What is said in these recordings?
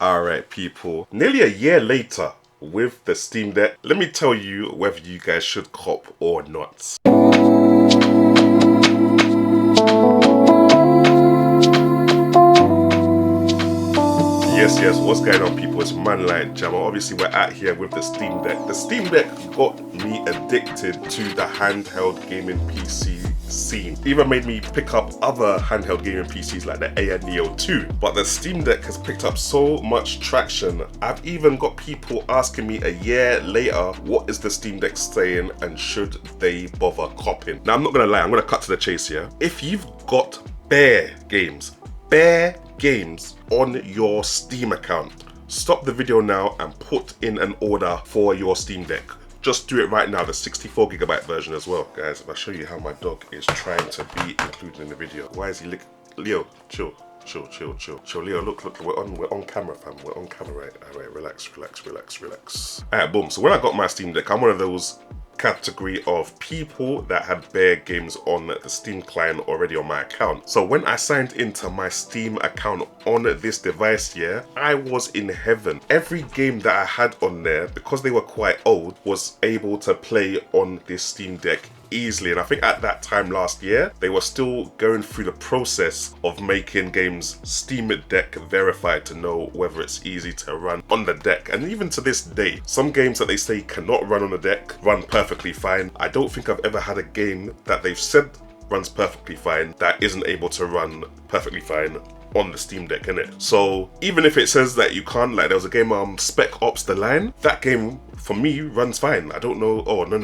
Alright people, nearly a year later with the Steam Deck, let me tell you whether you guys should cop or not. Yes, what's going on people? It's man like Jamo. Obviously we're out here with the Steam Deck. The Steam Deck got me addicted to the handheld gaming PC scene. Even made me pick up other handheld gaming PCs like the Air Neo 2. But the Steam Deck has picked up so much traction. I've even got people asking me a year later, what is the Steam Deck saying and should they bother copping? Now I'm not gonna lie, I'm gonna cut to the chase here. If you've got bare games on your Steam account, stop the video now and put in an order for your Steam Deck. Just do it right now, the 64GB version as well. Guys, if I show you how my dog is trying to be included in the video. Why is he Leo, chill. Leo, look, we're on camera, fam. We're on camera, right? Alright, relax. Alright, boom. So when I got my Steam Deck, I'm one of those category of people that had bare games on the Steam client already on my account. So when I signed into my Steam account on this device here, I was in heaven. Every game that I had on there, because they were quite old, was able to play on this Steam Deck easily. And I think at that time last year, they were still going through the process of making games Steam Deck verified to know whether it's easy to run on the deck. And even to this day, some games that they say cannot run on the deck run perfectly fine. I don't think I've ever had a game that they've said runs perfectly fine that isn't able to run perfectly fine on the Steam Deck, innit? So even if it says that you can't, like there was a game Spec Ops The Line, that game for me runs fine. I don't know. Oh no.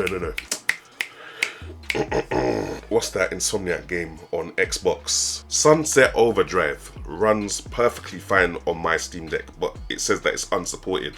What's that Insomniac game on Xbox? Sunset Overdrive runs perfectly fine on my Steam Deck, but it says that it's unsupported.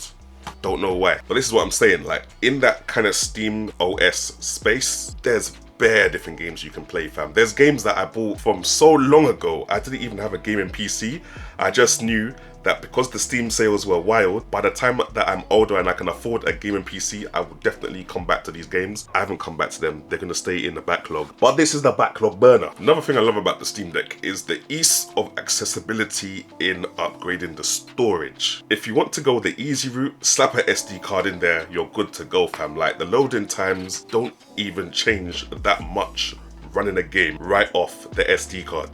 Don't know why. But this is what I'm saying, like in that kind of Steam OS space, there's bare different games you can play, fam. There's games that I bought from so long ago, I didn't even have a gaming PC. I just knew that because the Steam sales were wild, by the time that I'm older and I can afford a gaming PC, I will definitely come back to these games. I haven't come back to them. They're gonna stay in the backlog. But this is the backlog burner. Another thing I love about the Steam Deck is the ease of accessibility in upgrading the storage. If you want to go the easy route, slap a SD card in there, you're good to go, fam. Like the loading times don't even change that much running a game right off the SD card.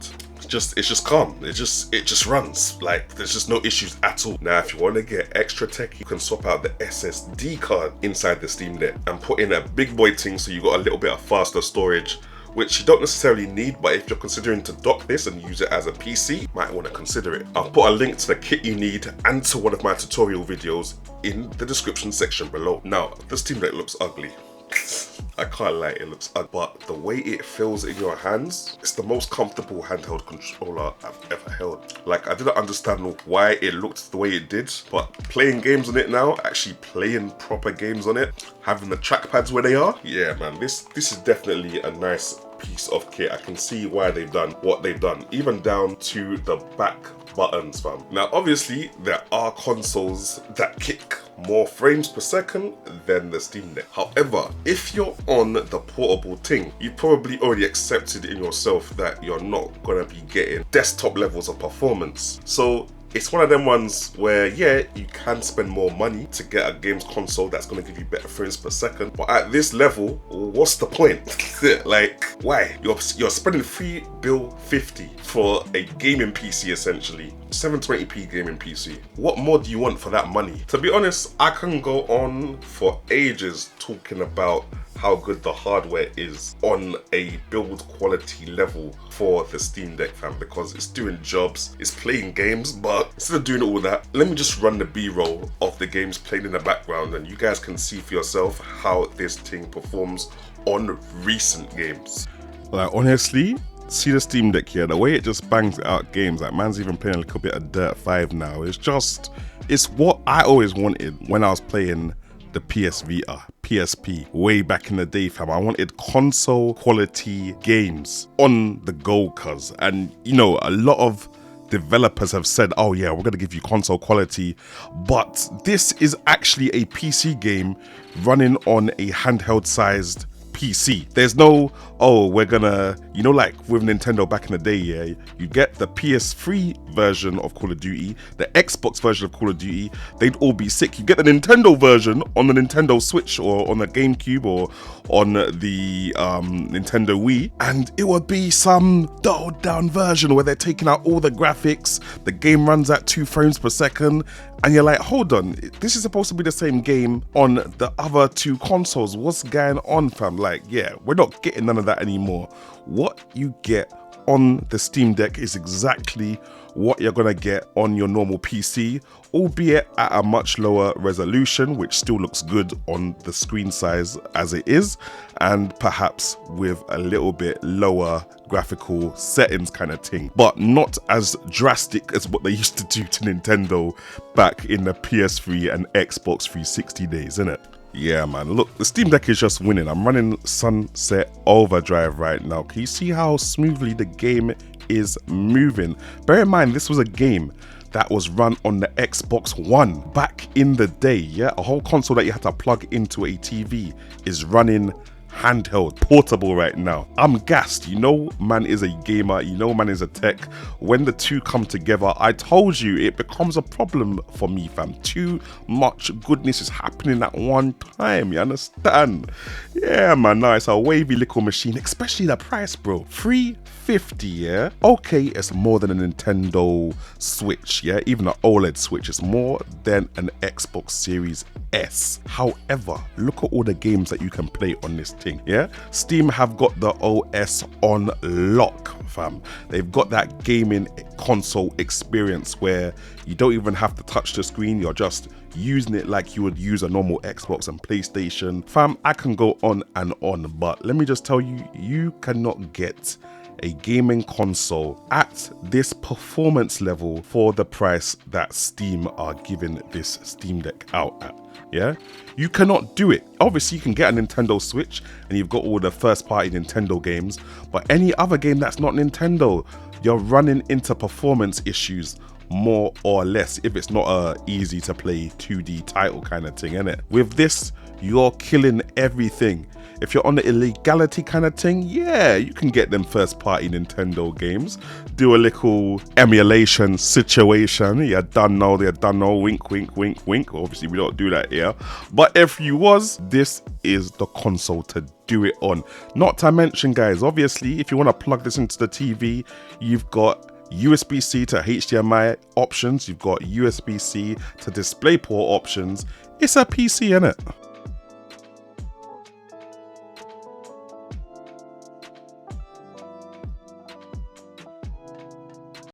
It's just calm. It just runs. Like there's just no issues at all. Now if you want to get extra tech, you can swap out the SSD card inside the Steam Deck and put in a big boy thing so you got a little bit of faster storage, which you don't necessarily need, but if you're considering to dock this and use it as a PC, you might want to consider it. I'll put a link to the kit you need and to one of my tutorial videos in the description section below. Now, the Steam Deck looks ugly. I can't lie, it looks ugly, but the way it feels in your hands, it's the most comfortable handheld controller I've ever held. Like, I didn't understand why it looked the way it did, but playing games on it now, actually playing proper games on it, having the trackpads where they are, yeah man, this is definitely a nice piece of kit. I can see why they've done what they've done, even down to the back buttons, fam. Now obviously there are consoles that kick more frames per second than the Steam Deck. However, if you're on the portable thing, you've probably already accepted in yourself that you're not gonna be getting desktop levels of performance. So it's one of them ones where, yeah, you can spend more money to get a games console that's going to give you better frames per second. But at this level, what's the point? Like, why? You're spending $3.50 for a gaming PC, essentially. 720p gaming PC. What more do you want for that money? To be honest, I can go on for ages talking about how good the hardware is on a build quality level for the Steam Deck, fam, because it's doing jobs, it's playing games, but instead of doing all that, let me just run the B-roll of the games playing in the background and you guys can see for yourself how this thing performs on recent games. Like honestly, see the Steam Deck here, the way it just bangs out games, like man's even playing a little bit of Dirt 5 now. It's what I always wanted when I was playing the PSP way back in the day, fam. I wanted console quality games on the go, cuz. And you know, a lot of developers have said, oh yeah, we're gonna give you console quality, but this is actually a PC game running on a handheld sized PC. There's no, oh, we're gonna, you know, like with Nintendo back in the day, yeah, you get the PS3 version of Call of Duty, the Xbox version of Call of Duty, they'd all be sick. You get the Nintendo version on the Nintendo Switch or on the GameCube or on the Nintendo Wii, and it would be some dulled down version where they're taking out all the graphics, the game runs at 2 frames per second, and you're like, hold on, this is supposed to be the same game on the other 2 consoles. What's going on, fam? Like, yeah, we're not getting none of that anymore. What you get on the Steam Deck is exactly what you're gonna get on your normal PC, albeit at a much lower resolution, which still looks good on the screen size as it is, and perhaps with a little bit lower graphical settings kind of thing, but not as drastic as what they used to do to Nintendo back in the PS3 and Xbox 360 days, innit? Yeah, man, look, the Steam Deck is just winning. I'm running Sunset Overdrive right now. Can you see how smoothly the game is moving? Bear in mind, this was a game that was run on the Xbox One back in the day, yeah? A whole console that you had to plug into a TV is running handheld, portable right now. I'm gassed. You know, man is a gamer, you know, man is a tech. When the two come together, I told you it becomes a problem for me, fam. Too much goodness is happening at one time, you understand? Yeah, man, now it's a wavy little machine, especially the price, bro. $350, yeah? Okay, it's more than a Nintendo Switch, yeah? Even an OLED Switch, it's more than an Xbox Series S. However, look at all the games that you can play on this thing, yeah? Steam have got the OS on lock, fam. They've got that gaming console experience where you don't even have to touch the screen, you're just using it like you would use a normal Xbox and PlayStation. Fam, I can go on and on, but let me just tell you, you cannot get a gaming console at this performance level for the price that Steam are giving this Steam Deck out at. Yeah, you cannot do it. Obviously, you can get a Nintendo Switch and you've got all the first-party Nintendo games, but any other game that's not Nintendo, you're running into performance issues more or less if it's not a easy to play 2D title kind of thing, innit? With this, you're killing everything. If you're on the illegality kind of thing, yeah, you can get them first party Nintendo games, do a little emulation situation. You done know, they done know, wink, wink, wink, wink. Obviously, we don't do that here. But if you was, this is the console to do it on. Not to mention, guys, obviously, if you want to plug this into the TV, you've got USB-C to HDMI options, you've got USB-C to DisplayPort options. It's a PC, innit?